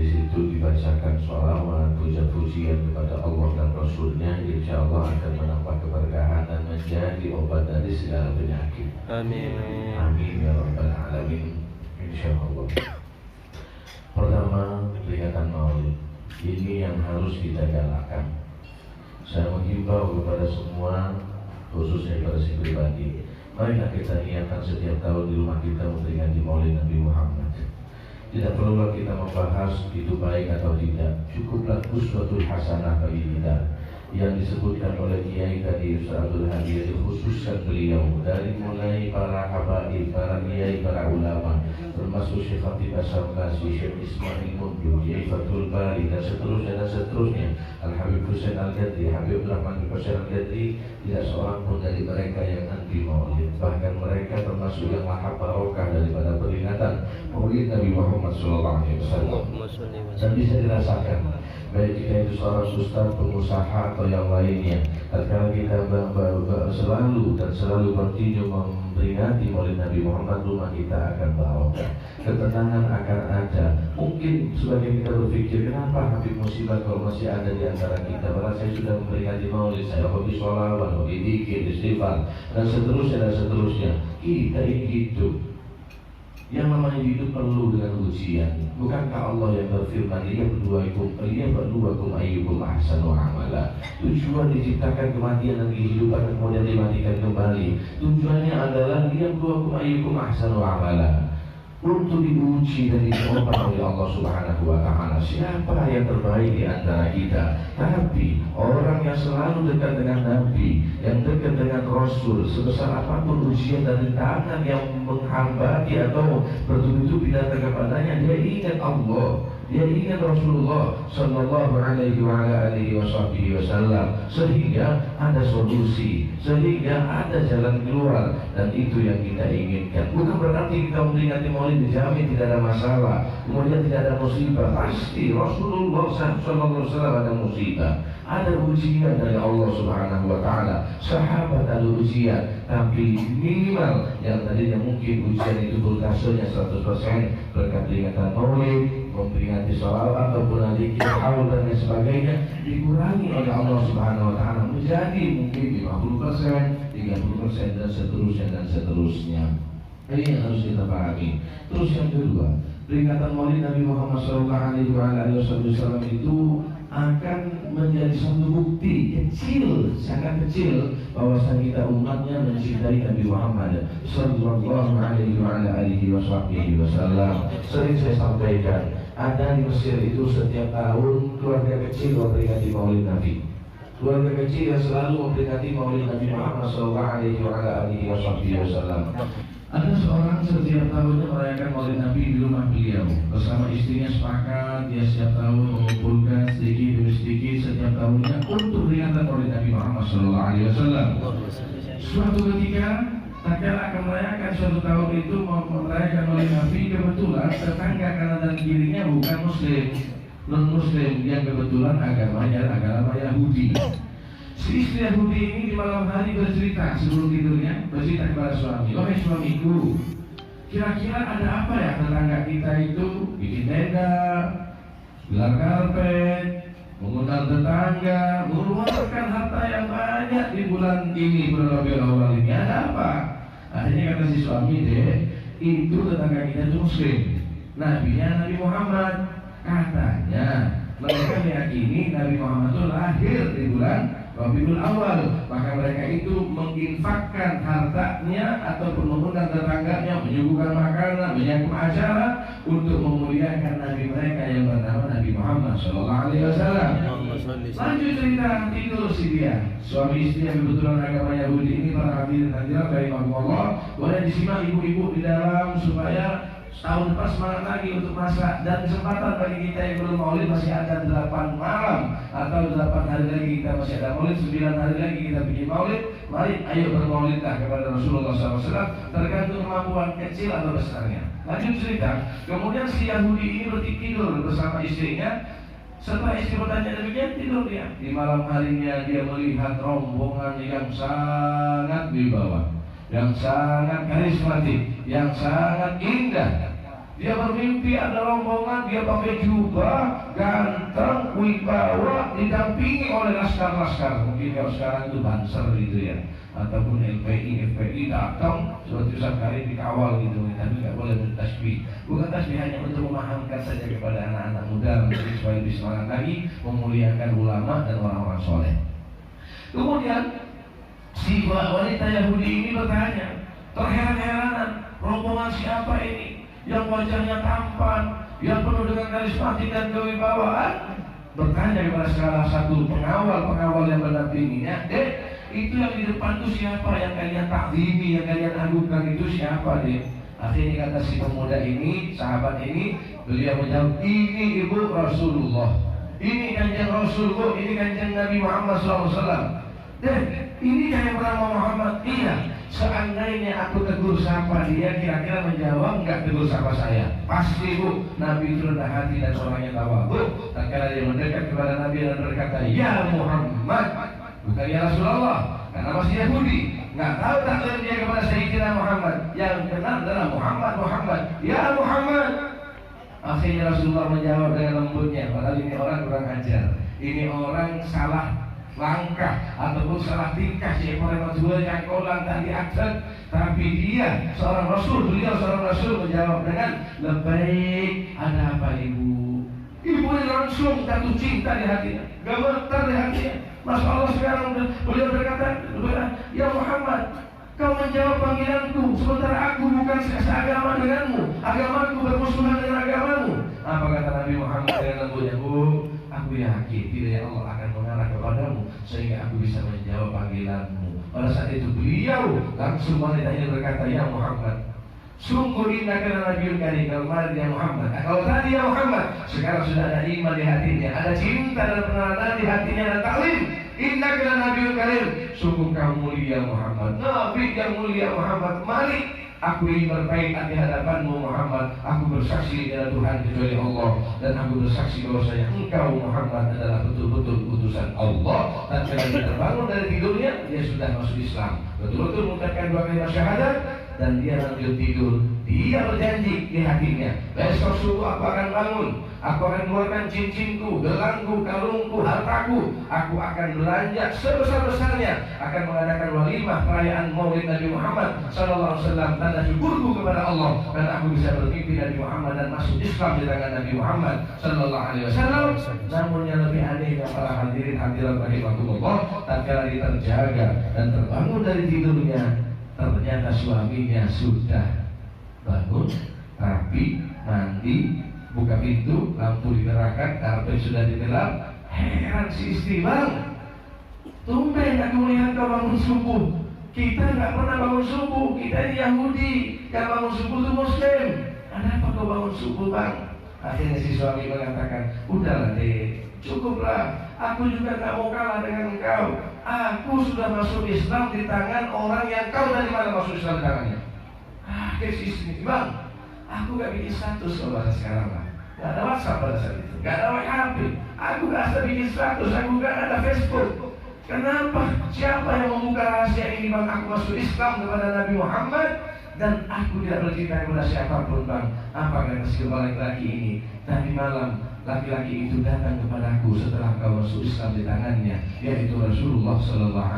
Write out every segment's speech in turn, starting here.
di situ dibacakan sholawat, puja-pujian kepada Allah dan Rasulnya, insya Allah akan menambah keberkahan dan menjadi obat dari segala penyakit. Amin. Amin ya rabbal alamin. Insya Allah. Pertama, peringatan Maulid ini yang harus kita galakan. Saya menghimbau kepada semua, khususnya kepada si pribadi, marilah kita niatkan setiap tahun di rumah kita memperingati Maulid Nabi Muhammad. Tidak perlulah kita membahas itu baik atau tidak, cukuplah uswatul hasanah bagi kita. Yang disebutkan oleh Kiai tadi Ustaz Abdul Hadi, dikhususkan beliau dari mulai para habaib, para kiai, para ulama, termasuk Syekh Khatib Asy-Syamsi, Syekh Ismail Mundu, Kiai Fathul Bari dan seterusnya. Al-Habib Husain Al-Ghadri, Habib Rahman bin Bashir Al-Ghadri, tidak seorang pun dari mereka yang anti Maulid. Bahkan mereka termasuk yang lahap barokah daripada peringatan Maulid Nabi Muhammad SAW. Dan bisa dirasakan baik kita itu seorang ustaz, pengusaha atau yang lainnya, tatkala kita selalu bertinju memperingati Maulid Nabi Muhammad, rumah kita akan barokah, ketenangan akan ada. Mungkin sebagian kita berpikir, kenapa Habib musibah kalau masih ada di antara kita? Padahal saya sudah memperingati Maulid, saya hobi sholawat, hobi dzikir, istighfar dan seterusnya. Kita ini hidup. Yang namanya hidup perlu dengan ujian. Bukankah Allah yang berfirman, liyabluwakum ayyukum ahsanu amala. Tujuan diciptakan kematian dan kehidupan dan kemudian dimatikan kembali. Tujuannya adalah liyabluwakum ayyukum ahsanu amala, untuk diuji dan dicoba oleh Allah Subhanahu wa Ta'ala siapa yang terbaik di antara kita. Tapi orang yang selalu dekat dengan Nabi, yang dekat dengan Rasul, sebesar apapun ujian dan rintangan yang menghambati atau bertubi-tubi datang kepadanya, dia ingat Allah, dia ingat Rasulullah Sallallahu Alaihi Wasallam, sehingga ada solusi, sehingga ada jalan keluar, dan itu yang kita inginkan. Bukan berarti kita memperingati Maulid dijamin tidak ada masalah, kemudian tidak ada musibah. Pasti Rasulullah Sallallahu Alaihi Wasallam ada musibah, ada ujian dari Allah Subhanahu Wa Taala. Sahabat ada ujian, tapi minimal yang tadinya mungkin ujian itu voltasenya 100% berkat peringatan Maulid, memperingati sholawat ataupun zikir, haul dan lain sebagainya, dikurangi oleh Allah Subhanahu Wa Taala menjadi mungkin 50%, 30% dan seterusnya. Ini yang harus kita pahami. Terus yang kedua, peringatan Maulid Nabi Muhammad SAW itu akan menjadi satu bukti kecil, sangat kecil, bahwasanya kita umatnya mencintai Nabi Muhammad Sallallahu Alaihi Wasallam. Sering saya sampaikan, ada di Mesir itu setiap tahun keluarga kecil memperingati Maulid Nabi. Keluarga kecil yang selalu memperingati Maulid Nabi Muhammad Sallallahu Alaihi Wasallam. Ada seorang setiap tahunnya merayakan Maulid Nabi di rumah beliau bersama istrinya, sepakat dia setiap tahun mengumpulkan sedikit demi sedikit setiap tahunnya untuk peringatan Maulid Nabi Muhammad SAW. Suatu ketika tatkala akan merayakan suatu tahun itu merayakan Maulid Nabi, kebetulan tetangga kanan dan kirinya bukan Muslim, non Muslim, yang kebetulan agamanya agama Yahudi. Si istri Yahudi ini di malam hari bercerita sebelum tidurnya, bercerita kepada suami, wahai suamiku, kira-kira ada apa ya tetangga kita itu bikin tenda, gelar karpet, mengundang tetangga, mengeluarkan harta yang banyak di bulan ini, bulan Rabiul Awal ini, ada apa? Akhirnya kata si suami, itu tetangga kita itu Muslim, nabinya Nabi Muhammad. Katanya mereka meyakini Nabi Muhammad itu lahir di bulan Rabiul Awal, maka mereka itu menginfakkan hartanya ataupun mengundang tetangganya, menyuguhkan makanan, menyiapkan acara untuk memuliakan Nabi mereka yang bernama Nabi Muhammad Sallallahu Alaihi Wasallam. Lanjut cerita, tidur si dia, suami istri yang kebetulan agama Yahudi ini, para hadirin hadirat dari Allah, boleh disimak ibu-ibu di dalam supaya tahun depan semangat lagi untuk masak. Dan kesempatan bagi kita yang belum Maulid masih ada 8 malam atau 8 hari lagi kita masih ada Maulid, 9 hari lagi kita bikin Maulid. Mari ayo bermaulidlah kepada Rasulullah SAW, tergantung kemampuan kecil atau besarnya. Lanjut cerita, kemudian si Yahudi ini bertidur bersama istrinya. Setelah istri bertanya demikian, tidur dia. Di malam harinya dia melihat rombongan yang sangat wibawa, yang sangat karismatik, yang sangat indah. Dia bermimpi ada rombongan, dia pakai jubah, ganteng, wibawa, didampingi oleh laskar-laskar. Mungkin kalau sekarang itu Banser gitu ya, ataupun FPI datang suatu kali dikawal gitu. Tapi nggak boleh bertasbih. Bukan tasbih hanya untuk memahamkan saja kepada anak-anak muda, menjadi supaya lebih semangat lagi memuliakan ulama dan orang-orang soleh. Kemudian si wanita Yahudi ini bertanya, terheran-heranan, rombongan siapa ini yang wajahnya tampan, yang penuh dengan karismatik dan kewibawaan? Bertanya kepada salah satu pengawal yang mendampinginya, itu yang di depan itu siapa yang kalian takzimi, yang kalian agungkan itu siapa deh? Akhirnya kata si pemuda ini, sahabat ini, beliau menjawab, ini ibu Rasulullah, ini kanjeng Rasulullah, ini kanjeng Nabi Muhammad SAW. Ini kanjeng Muhammad. Iya. Seandainya aku tegur sapa dia, kira-kira menjawab nggak tegur sapa saya? Pasti bu, Nabi itu rendah hati dan orangnya tawadhu. Tatkala dia mendekat kepada Nabi dan berkata, ya Muhammad, bukan ya Rasulullah, karena masih Yahudi, nggak tahu takdir dia kepada Sayyidina Muhammad. Yang kenal adalah Muhammad, ya Muhammad. Akhirnya Rasulullah menjawab dengan lembutnya, padahal ini orang kurang ajar, ini orang salah langkah ataupun salah tingkah, si ekor dua cangkolan tak diakses. Tapi dia seorang Rasul, beliau seorang Rasul menjawab dengan lebih, ada apa ibu? Ibu ini langsung jatuh cinta di hatinya, gemetar di hatinya. Masya Allah, sekarang beliau berkata, ya Muhammad, kau menjawab panggilanku sementara aku bukan seagama denganmu, agamaku bermusuhan dengan agamamu. Apa kata Nabi Muhammad dengan lembutnya? Aku yakin tidak Allah akan mengarah kepadamu sehingga aku bisa menjawab panggilanmu. Pada saat itu beliau langsung wanita ini berkata, ya Muhammad, sungguh indah karena Nabiul Karim. Kalau kemarin ya Muhammad, kalau tadi ya Muhammad, sekarang sudah ada iman di hatinya, ada cinta dan pengenalan di hatinya, dan taklim. Indah karena Nabiul Karim, sungguh kamu mulia Muhammad, Nabi yang mulia Muhammad. Mari aku ingin berbaik di hadapanmu Muhammad. Aku bersaksi tidak ada Tuhan kecuali Allah, dan aku bersaksi bahwasanya engkau Muhammad adalah betul-betul utusan Allah. Dan ketika dia terbangun dari tidurnya, dia sudah masuk Islam, betul-betul mengucapkan dua kalimat syahadat, dan dia lanjut tidur. Dia berjanji di hatinya, besok subuh aku akan bangun, aku akan keluarkan cincinku, gelangku, kalungku, hartaku, aku akan belanja sebesar-besarnya, akan mengadakan walimah perayaan Maulid Nabi Muhammad SAW, tanda syukurku kepada Allah karena aku bisa bermimpi Nabi Muhammad dan masuk Islam di tangan Nabi Muhammad SAW. Namun yang lebih aneh, yang para hadirin hadirat rahimahumullah, tatkala dia terjaga dan terbangun dari tidurnya, ternyata suaminya sudah bangun, rapi, mandi, buka pintu, lampu dikerahkan, karpet sudah digelap. Heran si istri, bang, tumben aku melihat kau bangun subuh. Kita nggak pernah bangun subuh, kita ini Yahudi, yang bangun subuh itu Muslim. Ada apa kau bangun subuh bang? Akhirnya si suami mengatakan, udahlah deh, cukuplah, aku juga nggak mau kalah dengan engkau. Aku sudah masuk Islam di tangan orang yang kau dari mana masuk Islam di tangannya? Akhirnya si istri, bang, aku gak bikin status kalau bahasa sekarang lah. Gak ada WhatsApp pada saat itu, gak ada WhatsApp. Aku gak ada bikin status, aku gak ada Facebook. Kenapa? Siapa yang membuka rahasia ini bang? Aku masuk Islam kepada Nabi Muhammad dan aku tidak bercinta kepada siapapun bang. Apa kata si laki-laki ini? Tadi malam laki-laki itu datang kepadaku setelah kau masuk Islam di tangannya, yaitu Rasulullah SAW.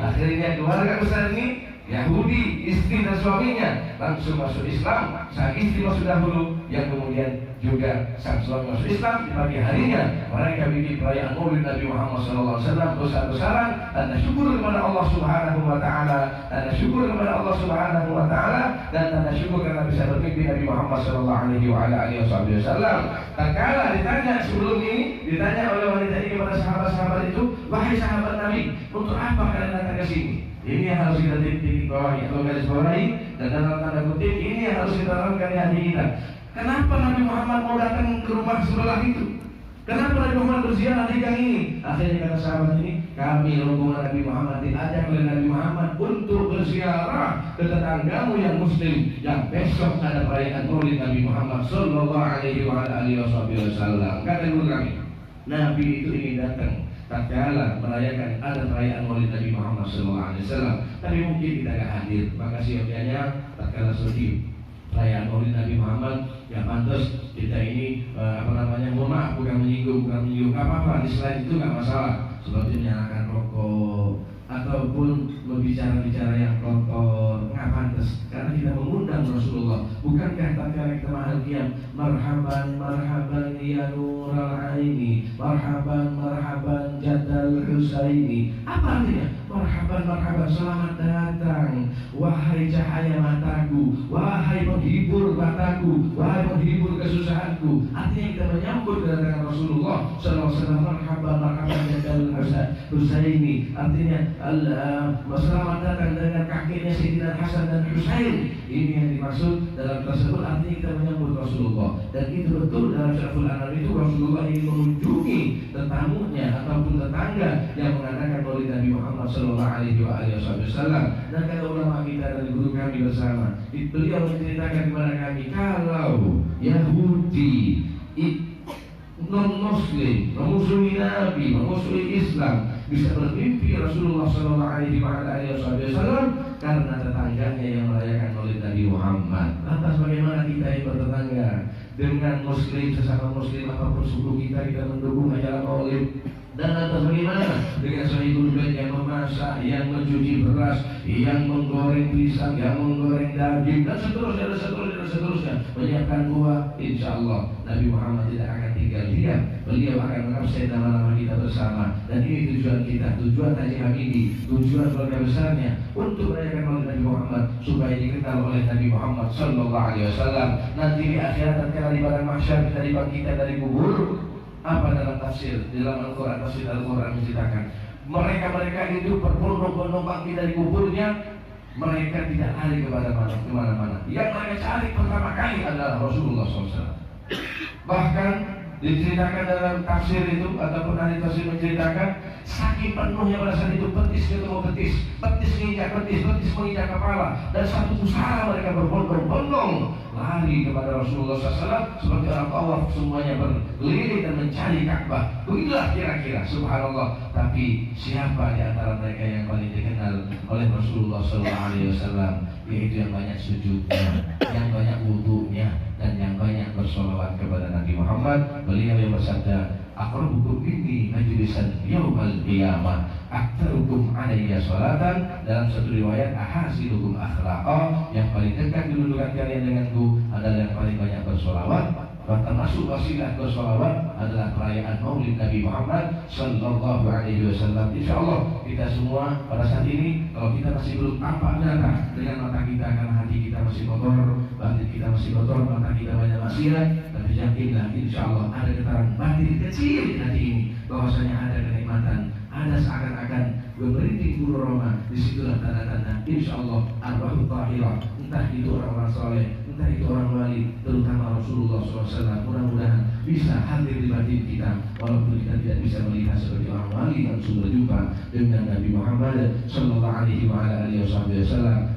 Akhirnya keluarga besar ini Yahudi, istri dan suaminya langsung masuk Islam. Sang istri masuk dahulu, yang kemudian juga sang suami masuk Islam. Di pagi harinya mereka bikin perayaan Maulid Nabi Muhammad SAW besar-besaran, tanda syukur kepada Allah Subhanahu Wa Taala, tanda syukur kepada Allah Subhanahu Wa Taala, dan tanda syukur karena bisa bermimpi Nabi Muhammad SAW. Tatkala ditanya sebelum ini, ditanya oleh wanita ini kepada sahabat-sahabat itu, wahai sahabat Nabi, untuk apa kalian datang ke sini? Ini yang harus kita titik bawahi atau garis bawahi, dan dalam tanda kutip ini yang harus kita tanamkan di hati kita. Kenapa Nabi Muhammad mau datang ke rumah sebelah itu? Kenapa Nabi Muhammad berziarah di gang ini? Akhirnya kata sahabat ini, kami rombongan Nabi Muhammad diajak oleh Nabi Muhammad untuk berziarah ke tetanggamu yang Muslim, yang besok ada perayaan Maulid Nabi Muhammad Sallallahu Alaihi Wasallam. Kata ibu kami, Nabi itu ingin datang tatkala merayakan ada perayaan Maulid Nabi Muhammad SAW, tapi mungkin kita tidak hadir. Maka siapnya tatkala sedih perayaan Maulid Nabi Muhammad, ya pantas kita ini mohon maaf, bukan menyinggung, nggak apa-apa. Di selain itu nggak masalah, seperti menyalakan rokok ataupun berbicara-bicara yang kotor, nggak pantas. Karena kita mengundang Rasulullah. Bukankah tatkala kita mahal marhaban marhaban ya nural aini, marhaban marhaban jadal husaini. Apa artinya? Marhaban marhaban, selamat datang wahai cahaya mataku, wahai penghibur mataku, wahai penghibur kesusahanku. Artinya kita menyambut kedatangan Rasulullah sallallahu alaihi wasallam. Marhaban marhaban jadal husaini, artinya selamat datang dengan kakinya Sayyidina Hasan dan Husain. Ini yang dimaksud dalam tersebut, artinya kita menyambut Rasulullah. Dan itu betul dalam Syaraful Anam itu Rasulullah ingin mengunjungi tetamunya ataupun tetangga yang mengadakan Maulid Nabi Muhammad sallallahu alaihi wasallam. Dan kata ulama kita dari guru kami bersama, beliau menceritakan kepada kami kalau Yahudi non-Muslim memusuhi Nabi, memusuhi Islam, bisa bermimpi Rasulullah sallallahu alaihi wasallam karena tetangganya yang merayakan Maulid Nabi Muhammad. Lantas bagaimana kita yang bertetangga dengan Muslim, sesama Muslim apapun suku kita mendukung ajaran Maulid? Dan lantas bagaimana dengan sahibul bait yang memasak, yang mencuci beras, yang menggoreng pisang, yang menggoreng daging, dan seterusnya, menyiapkan buah? Insya Allah Nabi Muhammad tidak akan tinggal diam. Beliau akan mengabsen nama-nama kita bersama. Dan ini tujuan kita, tujuan Haji Hamidi, tujuan keluarga besarnya untuk merayakan Maulid Nabi Muhammad supaya dikenal oleh Nabi Muhammad sallallahu alaihi wasallam. Nanti di akhirat tatkala di padang mahsyar kita dibangkitkan dari kubur. Apa dalam tafsir, dalam Al-Quran, tafsir Al-Quran menceritakan mereka itu berbondong-bondong bangkit dari kuburnya. Mereka tidak lari kemana-mana. Yang mereka cari pertama kali adalah Rasulullah SAW. Bahkan diceritakan dalam tafsir itu ataupun ahli tafsir menceritakan saking penuhnya pada saat itu betis ketemu betis menginjak kepala, dan satu pusara mereka berbondong-bondong lari kepada Rasulullah SAW seperti orang tawaf, semuanya berkeliling dan mencari Ka'bah. Begitulah kira-kira, subhanallah. Tapi siapa di antara mereka yang paling dikenal oleh Rasulullah SAW? Yaitu yang banyak sujudnya, yang banyak wudunya, dan yang banyak bersolawat kepada Nabi Muhammad. Beliau yang bersabda, aqrabukum inni majlisan yaumal qiyamah aktarukum alayya salatan. Dalam satu riwayat, ahasinukum akhlaqa, yang paling dekat kedudukan kalian denganku adalah yang paling banyak bersolawat. Termasuk wasilah bersolawat adalah perayaan Maulid Nabi Muhammad sallallahu alaihi wasallam. Insyaallah kita semua pada saat ini, kalau kita masih belum tampak nyata dengan mata kita karena hati kita masih kotor, batin kita masih kotor, mata kita banyak maksiat, tapi yakinlah insyaallah ada getaran batin kecil di hati ini, bahwasanya ada kenikmatan, ada seakan-akan bermerintih bulu roma. Disitulah tanda-tanda insyaallah arwahul tahirah, entah itu orang-orang soleh, entah itu orang wali, terutama Rasulullah SAW. Mudah-mudahan bisa hadir di batin kita, walaupun kita tidak bisa melihat seperti orang wali, dan sudah berjumpa dengan Nabi Muhammad sallallahu alaihi wasallam.